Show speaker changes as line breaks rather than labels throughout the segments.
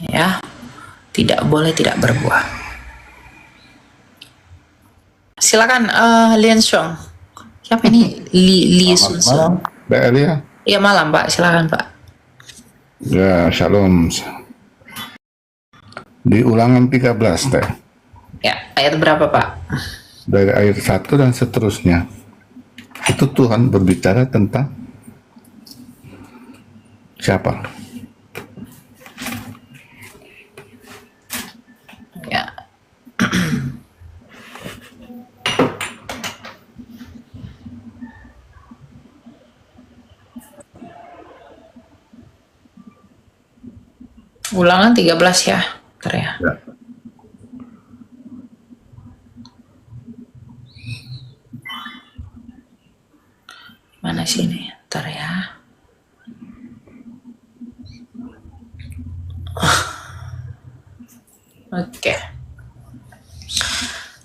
Ya, tidak boleh tidak berbuah. Silakan Lian Xiong. Siapa ini? Li Sun Sun.
Malam, Mbak Elia.
Ya malam Pak, silakan Pak.
Ya, shalom. Di Ulangan 13, Teh.
Ya, ayat berapa Pak?
Dari ayat 1 dan seterusnya. Itu Tuhan berbicara tentang siapa?
Ya. Ulangan 13 ya. Bentar ya.
Ya.
Mana sih ini? Bentar ya. Oke.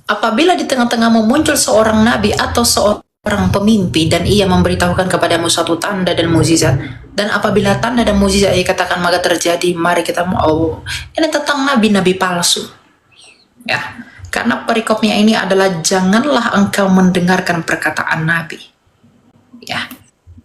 Apabila di tengah-tengahmu muncul seorang nabi atau seorang pemimpi dan ia memberitahukan kepadamu suatu tanda dan mukjizat, dan apabila tanda dan mukjizat dikatakan maka terjadi, mari kita mau ini tentang nabi-nabi palsu. Ya, karena perikopnya ini adalah janganlah engkau mendengarkan perkataan nabi. Ya.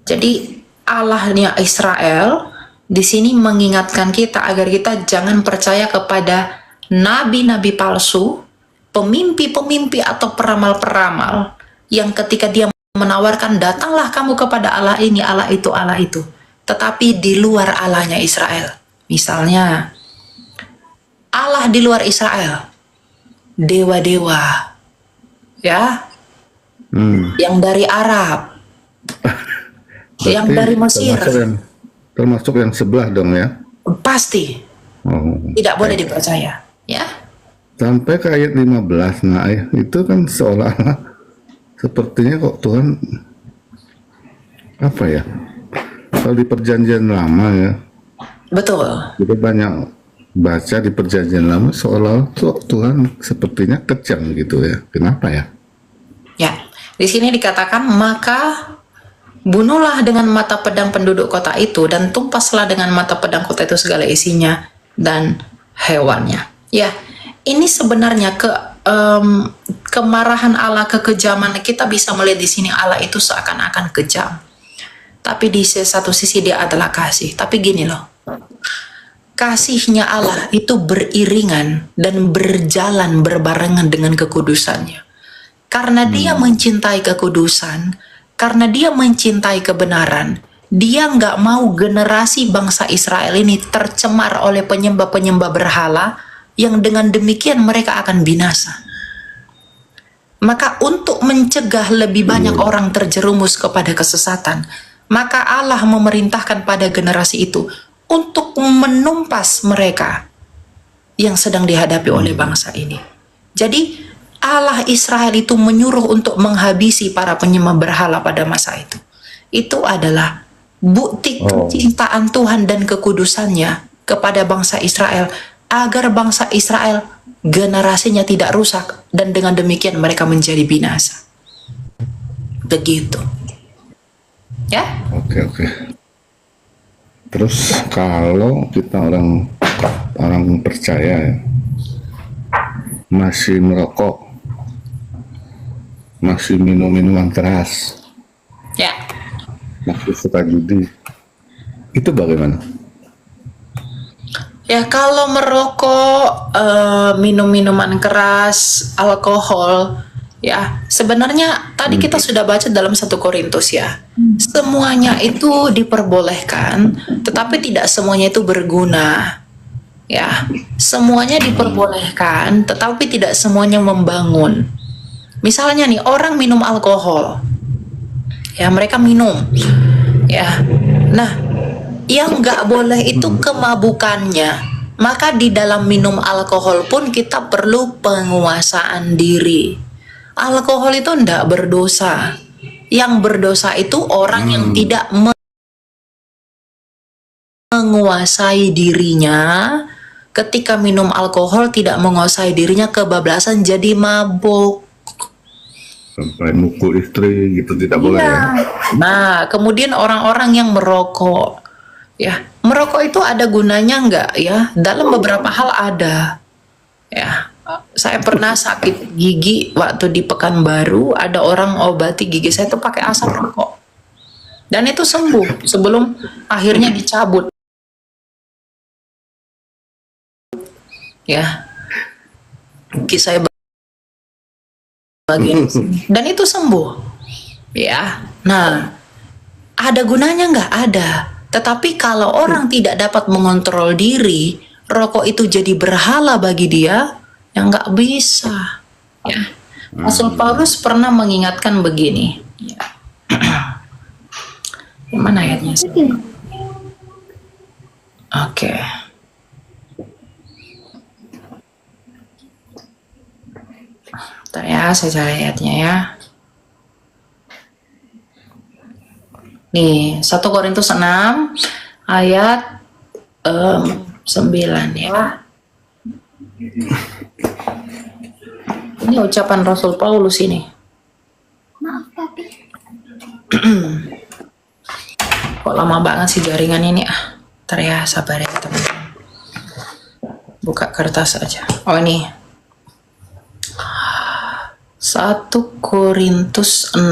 Jadi Allahnya Israel di sini mengingatkan kita agar kita jangan percaya kepada nabi-nabi palsu, pemimpi-pemimpi atau peramal-peramal yang ketika dia menawarkan datanglah kamu kepada Allah ini, Allah itu, tetapi di luar Allahnya Israel. Misalnya Allah di luar Israel, dewa-dewa, ya, yang dari Arab, yang dari Mesir,
termasuk yang sebelah dong ya.
pasti tidak boleh dipercaya, ya.
Sampai ke ayat 15, nah itu kan seolah-olah sepertinya kok Tuhan apa ya? Kalau di perjanjian lama ya.
Betul.
Kita banyak baca di perjanjian lama seolah-olah Tuhan sepertinya kejam gitu ya. Kenapa ya?
Ya, di sini dikatakan maka bunuhlah dengan mata pedang penduduk kota itu dan tumpaslah dengan mata pedang kota itu segala isinya dan hewannya. Ya, ini sebenarnya kemarahan Allah, kekejaman. Kita bisa melihat di sini Allah itu seakan-akan kejam. Tapi di satu sisi dia adalah kasih. Tapi gini loh, kasihnya Allah itu beriringan dan berjalan berbarengan dengan kekudusannya. Karena dia mencintai kekudusan, karena dia mencintai kebenaran, dia nggak mau generasi bangsa Israel ini tercemar oleh penyembah-penyembah berhala yang dengan demikian mereka akan binasa. Maka untuk mencegah lebih banyak orang terjerumus kepada kesesatan, maka Allah memerintahkan pada generasi itu untuk menumpas mereka yang sedang dihadapi oleh bangsa ini. Jadi Allah Israel itu menyuruh untuk menghabisi para penyembah berhala pada masa itu. Itu adalah bukti kecintaan Tuhan dan kekudusannya kepada bangsa Israel, agar bangsa Israel generasinya tidak rusak dan dengan demikian mereka menjadi binasa. Begitu. Ya?
Oke. Terus kalau kita orang percaya ya, masih merokok, masih minum minuman keras,
Ya.
masih suka judi, itu bagaimana?
Ya, kalau merokok, minum minuman keras, alkohol, ya sebenarnya tadi kita sudah baca dalam 1 Korintus ya, semuanya itu diperbolehkan, tetapi tidak semuanya itu berguna. Ya, semuanya diperbolehkan, tetapi tidak semuanya membangun. Misalnya nih, orang minum alkohol, ya mereka minum, ya. Nah, yang nggak boleh itu kemabukannya. Maka di dalam minum alkohol pun kita perlu penguasaan diri. Alkohol itu nggak berdosa. Yang berdosa itu orang yang tidak menguasai dirinya. Ketika minum alkohol tidak menguasai dirinya, kebablasan jadi mabuk.
Sampai mukul istri gitu tidak boleh ya?
Nah, kemudian orang-orang yang merokok, Ya, merokok itu ada gunanya nggak ya? Dalam beberapa hal ada. Ya, saya pernah sakit gigi waktu di Pekanbaru, ada orang obati gigi saya itu pakai asap rokok. Dan itu sembuh sebelum akhirnya dicabut. Ya, gigi saya bagian sini. Dan itu sembuh. Ya, nah ada gunanya nggak? Ada. Tetapi kalau orang tidak dapat mengontrol diri, rokok itu jadi berhala bagi dia, yang nggak bisa. Ya. Rasul Paulus pernah mengingatkan begini. Ya. Mana ayatnya? Oke. Bentar ya, saya cari ayatnya ya. Nih, 1 Korintus 6 ayat 9 ya. Ini ucapan Rasul Paulus ini.
Maaf, Papi.
Kok lama banget sih jaringan ini ah. Ntar ya, sabar ya teman-teman. Buka kertas aja. Oh ini. 1 Korintus 6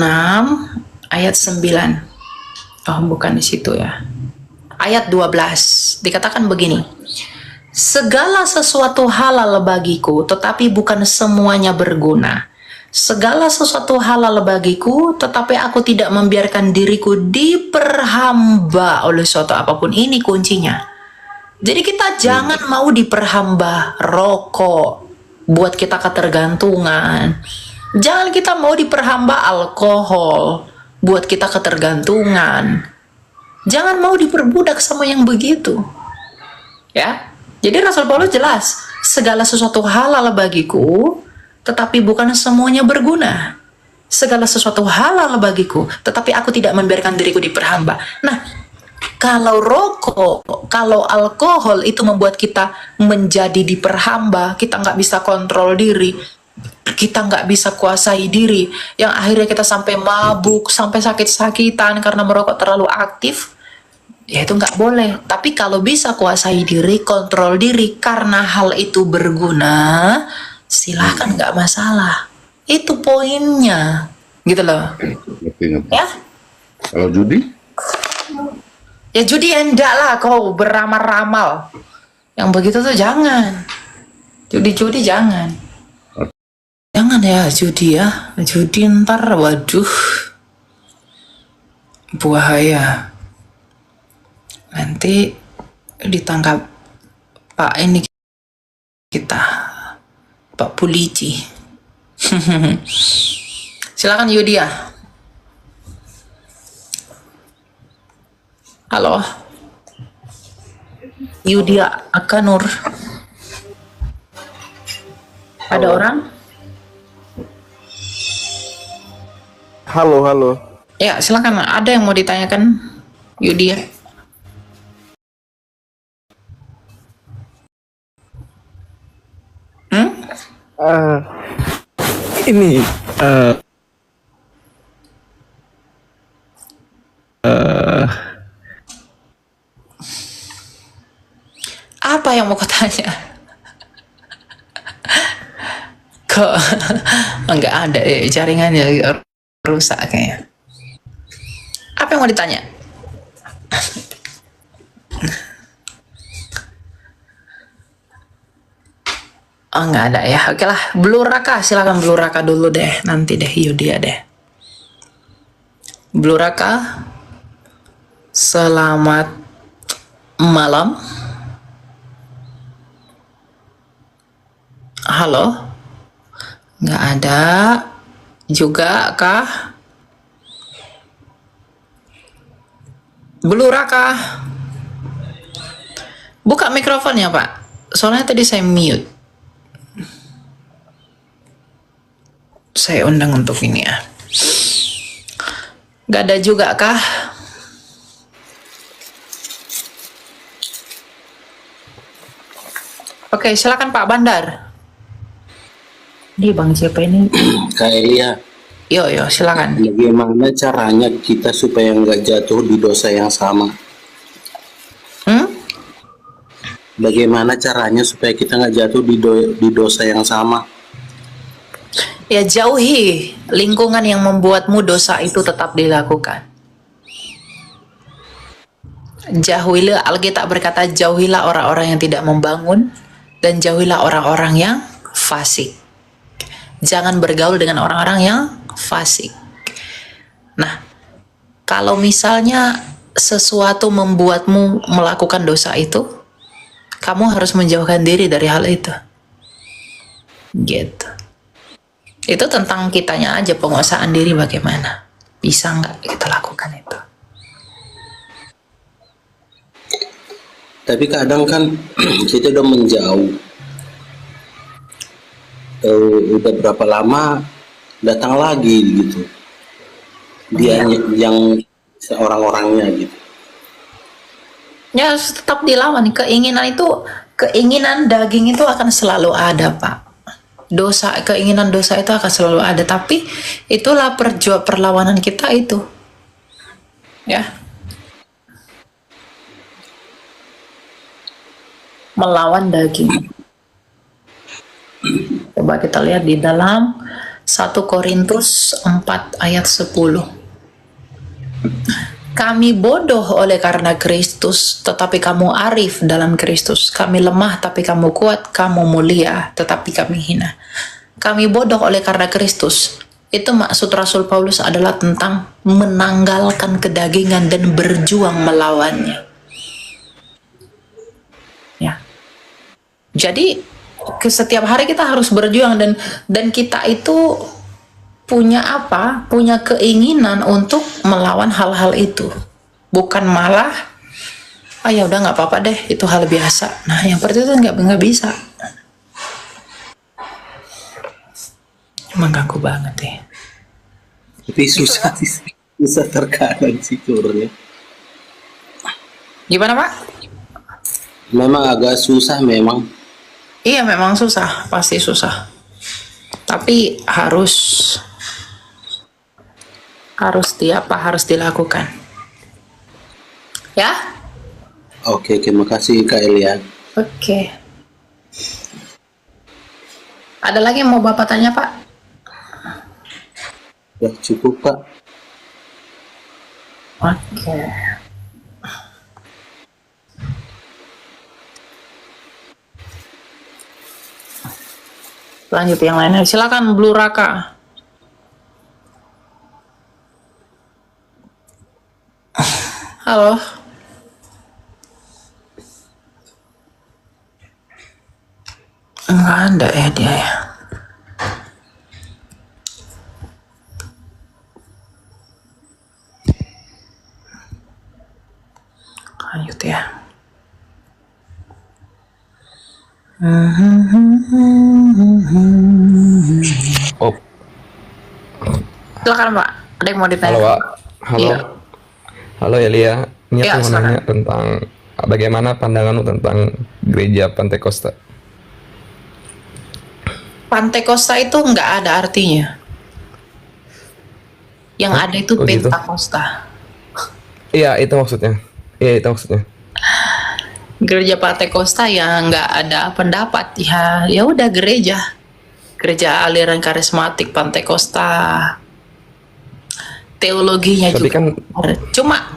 ayat 9. Oh, bukan di situ ya. Ayat 12 dikatakan begini. Segala sesuatu halal bagiku, tetapi bukan semuanya berguna. Segala sesuatu halal bagiku, tetapi aku tidak membiarkan diriku diperhamba oleh suatu apapun. Ini kuncinya. Jadi kita jangan mau diperhamba rokok, buat kita ketergantungan. Jangan kita mau diperhamba alkohol, buat kita ketergantungan. Jangan mau diperbudak sama yang begitu. Ya. Jadi Rasul Paulus jelas, segala sesuatu halal bagiku, tetapi bukan semuanya berguna. Segala sesuatu halal bagiku, tetapi aku tidak membiarkan diriku diperhamba. Nah, kalau rokok, kalau alkohol itu membuat kita menjadi diperhamba, kita nggak bisa kontrol diri, kita nggak bisa kuasai diri, yang akhirnya kita sampai mabuk, sampai sakit-sakitan karena merokok terlalu aktif, ya itu nggak boleh. Tapi kalau bisa kuasai diri, kontrol diri, karena hal itu berguna, silahkan, nggak masalah. Itu poinnya, gitu loh. Ya?
Kalau judi?
Ya judi enggak lah, kau beramal-ramal. Yang begitu tuh jangan. Judi-judi jangan. Jangan ya judi ya. Judi ntar, waduh, bahaya. Nanti ditangkap Pak ini kita, Pak Polisi. Silakan Yudia. Halo. Yudia Akanur. Ada orang?
Halo, halo.
Ya, silakan. Ada yang mau ditanyakan, Yudia?
Ini
apa yang mau kau tanya? Kok nggak ada jaringannya rusak kayaknya. Apa yang mau ditanya? Oh, nggak ada ya. Oke lah, Blue Raka, silakan Blue Raka dulu deh. Nanti deh Yudia deh. Blue Raka, selamat malam. Halo? Nggak ada juga kah? Blue Raka, buka mikrofonnya Pak. Soalnya tadi saya mute. Saya undang untuk ini ya. Nggak ada juga kah? Oke, silakan Pak Bandar. Ini Bang siapa ini?
Kak Elia,
Yo, silakan.
bagaimana caranya kita supaya nggak jatuh di dosa yang sama?
bagaimana caranya supaya kita nggak jatuh di dosa yang sama?
Ya, jauhi lingkungan yang membuatmu dosa itu tetap dilakukan. Jauhilah, Alkitab berkata, jauhilah orang-orang yang tidak membangun dan jauhilah orang-orang yang fasik. Jangan bergaul dengan orang-orang yang fasik. Nah, kalau misalnya sesuatu membuatmu melakukan dosa itu, kamu harus menjauhkan diri dari hal itu. Gitu. Itu tentang kitanya aja, penguasaan diri bagaimana. Bisa nggak kita lakukan itu?
Tapi kadang kan kita udah menjauh, udah berapa lama datang lagi gitu, dia yang orang-orangnya gitu.
Ya, tetap dilawan. Keinginan daging itu akan selalu ada, Pak. Keinginan dosa itu akan selalu ada. Tapi itulah perlawanan kita itu. Ya. Melawan daging. Coba kita lihat di dalam 1 Korintus 4 ayat 10. Kami bodoh oleh karena Kristus, tetapi kamu arif dalam Kristus. Kami lemah, tapi kamu kuat. Kamu mulia, tetapi kami hina. Kami bodoh oleh karena Kristus. Itu maksud Rasul Paulus adalah tentang menanggalkan kedagingan dan berjuang melawannya. Ya. Jadi setiap hari kita harus berjuang dan kita itu punya apa? Punya keinginan untuk melawan hal-hal itu. Bukan malah, ya udah nggak apa-apa deh, itu hal biasa. Nah, yang seperti itu nggak bisa. Mengganggu banget ya.
Tapi susah terkadang sih turunnya.
Gimana, Pak?
Memang agak susah memang.
Iya, memang susah, pasti susah. Tapi harus dilakukan. Ya?
Oke, terima kasih Kak Elia.
Oke. Ada lagi yang mau Bapak tanya, Pak?
Ya cukup Kak.
Oke. Lanjut yang lainnya. Silakan Blue Raka. Halo. Enggak ada ya dia ya. Lanjut ya.
Oh,
Silakan Pak. Ada yang mau ditanya?
halo Pak. Halo.
Iya.
Halo Elia. Ini
Iya,
aku mau
silakan.
nanya tentang bagaimana pandanganmu tentang gereja Pantekosta.
Pantekosta itu nggak ada artinya. Yang ada itu
Oh, gitu.
Pentakosta.
Iya, itu maksudnya. Iya, itu maksudnya.
Gereja Pantekosta yang nggak ada pendapat, ya udah gereja aliran karismatik Pantekosta, teologinya
Tapi
juga
kan
cuma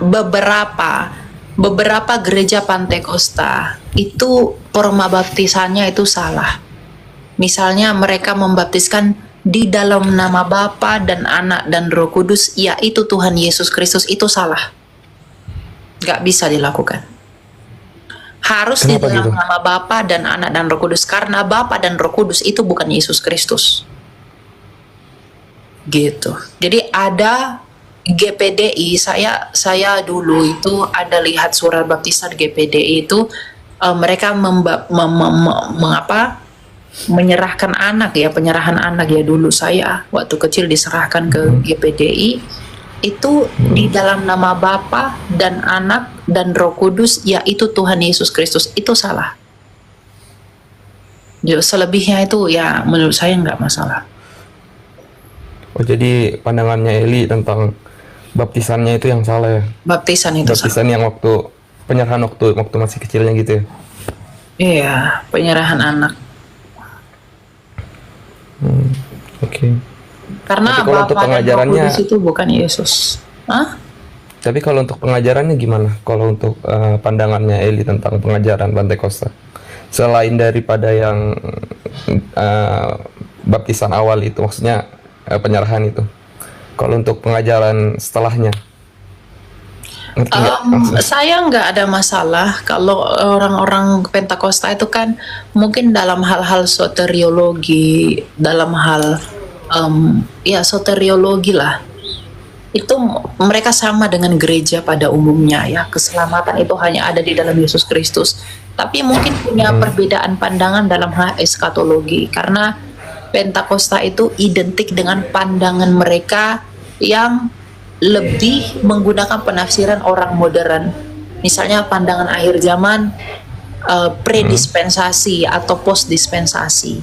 beberapa gereja Pantekosta itu forma baptisannya itu salah. Misalnya mereka membaptiskan di dalam nama Bapa dan Anak dan Roh Kudus, yaitu Tuhan Yesus Kristus, itu salah, nggak bisa dilakukan. Harus di
Kenapa
dalam
gitu?
nama Bapa dan Anak dan Roh Kudus, karena Bapa dan Roh Kudus itu bukan Yesus Kristus. Gitu. Jadi ada GPDI, saya dulu itu ada lihat surat baptisan GPDI itu, mereka menyerahkan anak ya, penyerahan anak ya, dulu saya waktu kecil diserahkan ke GPDI itu di dalam nama Bapa dan Anak dan Roh Kudus, yaitu Tuhan Yesus Kristus, itu salah. Jadi selebihnya itu ya menurut saya nggak masalah.
oh jadi pandangannya Eli tentang baptisannya itu yang salah ya.
Baptisan itu salah.
Baptisan yang waktu penyerahan waktu masih kecilnya gitu ya.
Iya, penyerahan anak.
Oke.
Karena
Tapi kalau untuk
Bapa dan Roh
pengajarannya,
Kudus itu bukan Yesus. Hah?
tapi kalau untuk pengajarannya gimana? Kalau untuk pandangannya Eli tentang pengajaran Pantekosta, selain daripada yang baptisan awal itu, maksudnya penyerahan itu. Kalau untuk pengajaran setelahnya, ngerti nggak maksudnya?
Saya nggak ada masalah kalau orang-orang Pentakosta itu kan mungkin dalam hal-hal soteriologi, dalam hal ya soteriologi lah. Itu mereka sama dengan gereja pada umumnya ya. Keselamatan itu hanya ada di dalam Yesus Kristus. Tapi mungkin punya perbedaan pandangan dalam hal eskatologi karena Pentakosta itu identik dengan pandangan mereka yang lebih menggunakan penafsiran orang modern. Misalnya pandangan akhir zaman, predispensasi atau post dispensasi.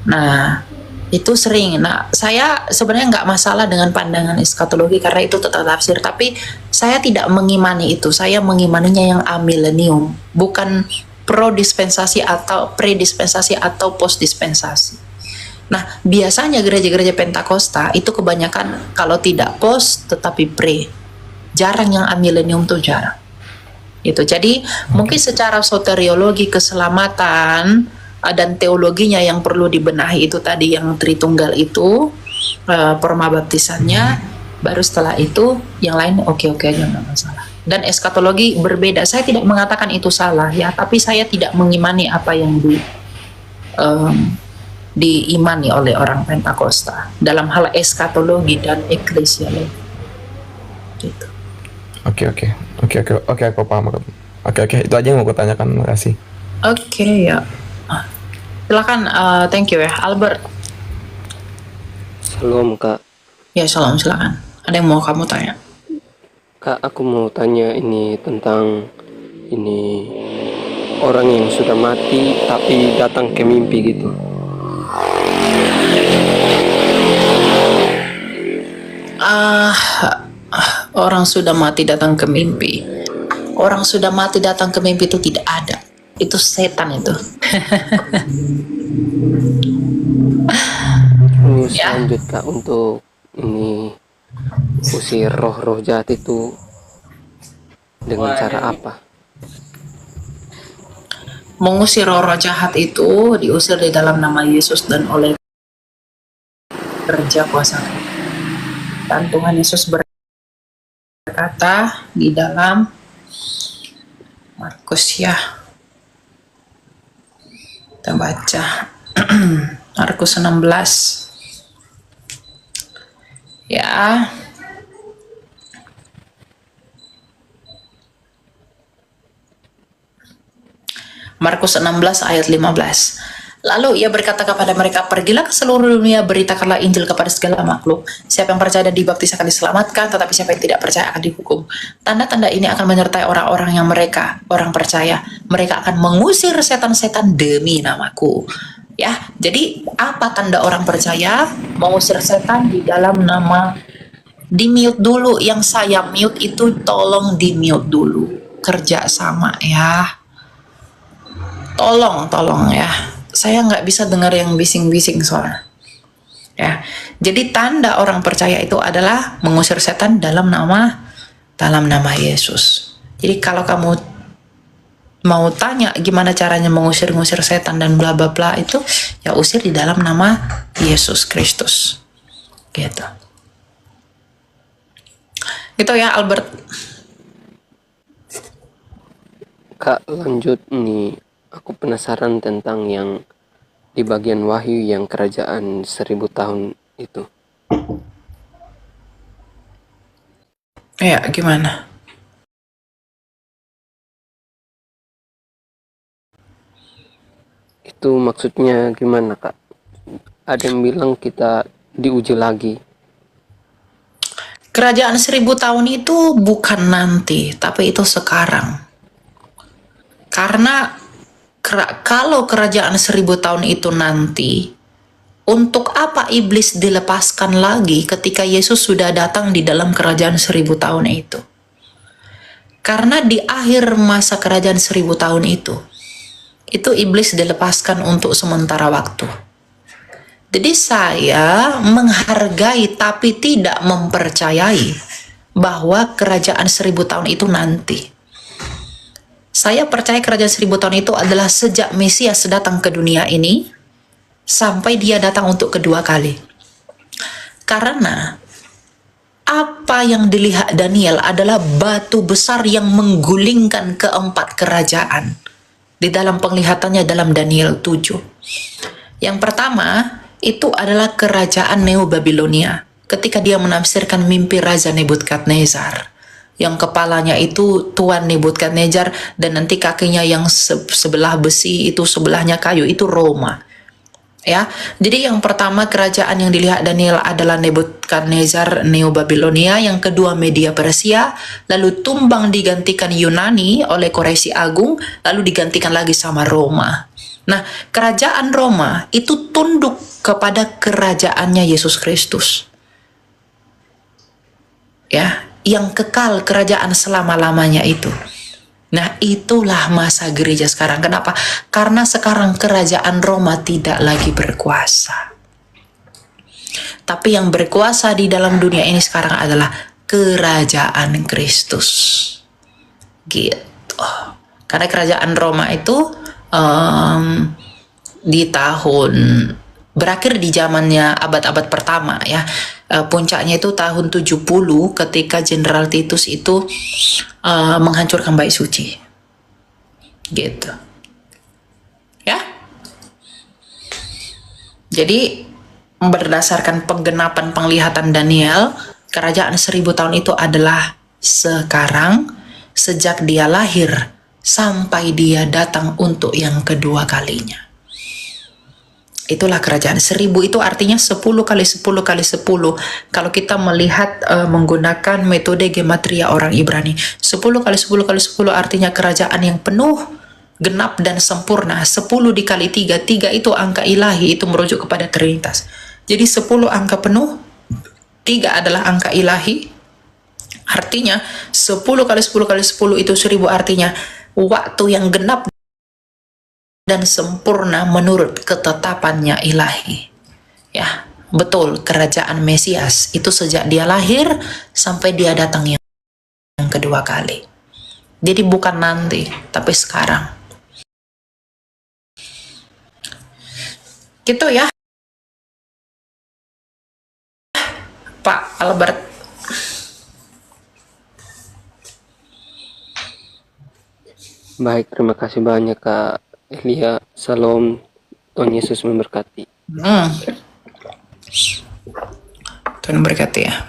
Nah, itu sering. Nah, saya sebenarnya nggak masalah dengan pandangan eskatologi karena itu tetap tafsir. Tapi saya tidak mengimani itu. Saya mengimaninya yang amilenium, bukan pro dispensasi atau predispensasi atau post dispensasi. Nah, biasanya gereja-gereja Pentakosta itu kebanyakan kalau tidak post tetapi pre. Jarang yang amilenium tuh jarang. Itu. Jadi, mungkin secara soteriologi keselamatan dan teologinya yang perlu dibenahi itu tadi yang Tritunggal itu, perma baptisannya, baru setelah itu yang lain oke-oke aja nggak masalah. Dan eskatologi berbeda. Saya tidak mengatakan itu salah ya, tapi saya tidak mengimani apa yang diimani oleh orang Pentakosta dalam hal eskatologi dan eklesiologi. Gitu.
Oke, aku paham. Oke, itu aja yang mau aku tanyakan. Makasih.
Oke, ya. Silakan, thank you ya, Albert.
Shalom Kak.
Ya, shalom, silakan. Ada yang mau kamu tanya?
Kak, aku mau tanya ini tentang ini orang yang sudah mati tapi datang ke mimpi gitu.
Orang sudah mati datang ke mimpi. Orang sudah mati datang ke mimpi itu tidak ada. Itu setan itu.
Terus
Ya.
lanjut Kak untuk ini usir roh-roh jahat itu dengan cara apa?
Mengusir roh-roh jahat itu diusir di dalam nama Yesus dan oleh kerja kuasa Tuhan. Dan Tuhan Yesus berkata di dalam Markus ya. Kita baca Markus 16. Ya. Markus 16 ayat 15. Lalu ia berkata kepada mereka, pergilah ke seluruh dunia, beritakanlah Injil kepada segala makhluk. Siapa yang percaya dan dibaptis akan diselamatkan, tetapi siapa yang tidak percaya akan dihukum. Tanda-tanda ini akan menyertai orang-orang yang orang percaya. Mereka akan mengusir setan-setan demi namaku. Ya, jadi apa tanda orang percaya? Mengusir setan di dalam nama. Di mute dulu, yang saya mute itu tolong di mute dulu. Kerja sama ya. Tolong ya. Saya nggak bisa dengar yang bising-bising soalnya. Ya, jadi tanda orang percaya itu adalah mengusir setan dalam nama Yesus. Jadi kalau kamu mau tanya gimana caranya mengusir-ngusir setan dan bla bla bla itu, ya usir di dalam nama Yesus Kristus. Gitu. Gitu ya Albert.
Kak, lanjut nih. Aku penasaran tentang yang di bagian Wahyu yang kerajaan 1000 tahun itu.
Ya, gimana?
Itu maksudnya gimana Kak? Ada yang bilang kita diuji lagi.
Kerajaan 1000 tahun itu bukan nanti, tapi itu sekarang. Karena kalau kerajaan 1000 tahun itu nanti, untuk apa iblis dilepaskan lagi ketika Yesus sudah datang di dalam kerajaan 1000 tahun itu? Karena di akhir masa kerajaan 1000 tahun itu, itu iblis dilepaskan untuk sementara waktu. Jadi saya menghargai tapi tidak mempercayai bahwa kerajaan 1000 tahun itu nanti. Saya percaya kerajaan 1000 tahun itu adalah sejak Mesias datang ke dunia ini sampai dia datang untuk kedua kali. Karena apa yang dilihat Daniel adalah batu besar yang menggulingkan keempat kerajaan di dalam penglihatannya dalam Daniel 7. Yang pertama itu adalah kerajaan Neo Babilonia ketika dia menafsirkan mimpi Raja Nebukadnezar yang kepalanya itu Tuan Nebukadnezar dan nanti kakinya yang sebelah besi itu sebelahnya kayu itu Roma. Ya, jadi yang pertama kerajaan yang dilihat Daniel adalah Nebukadnezar Neo Babilonia, yang kedua Media Persia, lalu tumbang digantikan Yunani oleh Koreksi Agung, lalu digantikan lagi sama Roma. Nah, kerajaan Roma itu tunduk kepada kerajaannya Yesus Kristus. Ya, yang kekal kerajaan selama-lamanya itu. Nah, itulah masa gereja sekarang. Kenapa? Karena sekarang kerajaan Roma tidak lagi berkuasa. Tapi yang berkuasa di dalam dunia ini sekarang adalah kerajaan Kristus. Gitu. Karena kerajaan Roma itu di tahun berakhir di zamannya abad-abad pertama ya. Puncaknya itu tahun 70 ketika Jenderal Titus itu menghancurkan bait suci. Gitu. Ya. Jadi berdasarkan penggenapan penglihatan Daniel, kerajaan 1000 tahun itu adalah sekarang sejak dia lahir sampai dia datang untuk yang kedua kalinya. Itulah kerajaan 1000 itu artinya 10 kali 10 kali 10. Kalau kita melihat menggunakan metode gematria orang Ibrani, 10 kali 10 kali 10 artinya kerajaan yang penuh, genap dan sempurna. 10 dikali 3, 3 itu angka ilahi, itu merujuk kepada Trinitas. Jadi 10 angka penuh, 3 adalah angka ilahi. Artinya 10 kali 10 kali 10 itu 1000, artinya waktu yang genap dan sempurna menurut ketetapannya ilahi. Ya, betul, kerajaan Mesias itu sejak dia lahir sampai dia datang yang kedua kali. Jadi bukan nanti, tapi sekarang. Gitu ya, Pak Albert.
Baik, terima kasih banyak Kak Elia. Salam, Tuhan Yesus memberkati.
Tuhan berkati ya.